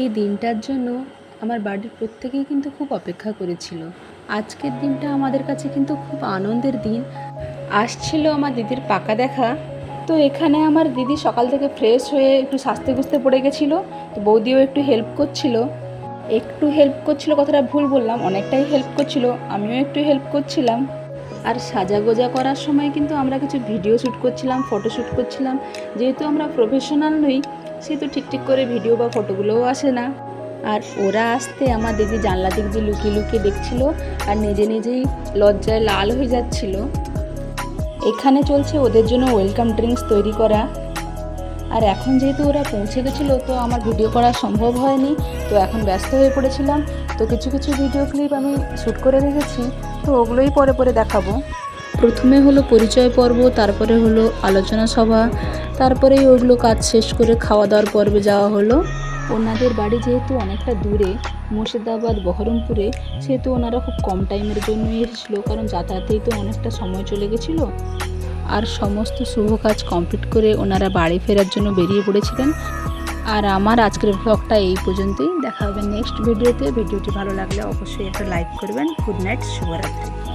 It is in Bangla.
এই দিনটার জন্য আমার বাড়ির প্রত্যেকেই কিন্তু খুব অপেক্ষা করেছিল। আজকের দিনটা আমাদের কাছে কিন্তু খুব আনন্দের দিন। আসছিল আমার দিদির পাকা দেখা। তো এখানে আমার দিদি সকাল থেকে ফ্রেশ হয়ে একটু সাজতে গুজতে পড়ে গেছিলো। তো বৌদিও একটু হেল্প করছিল। কথাটা ভুল বললাম, অনেকটাই হেল্প করছিল, আমিও একটু হেল্প করছিলাম। আর সাজাগোজা করার সময় কিন্তু আমরা কিছু ভিডিও শ্যুট করছিলাম, ফটো শ্যুট করছিলাম। যেহেতু আমরা প্রফেশনাল নই, সেহেতু ঠিক করে ভিডিও বা ফটোগুলোও আসে না। আর ওরা আসতে আমার দিদি জানলা দিক দিয়ে লুকিয়ে লুকিয়ে দেখছিল আর নিজেই লজ্জায় লাল হয়ে যাচ্ছিল। এখানে চলছে ওদের জন্য ওয়েলকাম ড্রিঙ্কস তৈরি করা। আর এখন যেহেতু ওরা পৌঁছে গেছিলো, তো আমার ভিডিও করা সম্ভব হয়নি। তো এখন ব্যস্ত হয়ে পড়েছিলাম। তো কিছু ভিডিও ক্লিপ আমি শ্যুট করে রেখেছি, তো ওগুলোই পরে দেখাবো। প্রথমে হলো পরিচয় পর্ব, তারপরে হলো আলোচনা সভা, তারপরেই ওগুলো কাজ শেষ করে খাওয়া দাওয়ার পর্বে যাওয়া হলো। ওনাদের বাড়ি যেহেতু অনেকটা দূরে, মুর্শিদাবাদ বহরমপুরে, সেহেতু ওনারা খুব কম টাইমের জন্যই এসেছিলো, কারণ যাতায়াতেই তো অনেকটা সময় চলে গেছিলো। আর সমস্ত শুভ কাজ কমপ্লিট করে ওনারা বাড়ি ফেরার জন্য বেরিয়ে পড়েছিলেন। আর আমার আজকের ব্লগটা এই পর্যন্তই। দেখা হবে নেক্সট ভিডিওতে। ভিডিওটি ভালো লাগলে অবশ্যই একটা লাইক করবেন। গুড নাইট, শুভরাত্রি।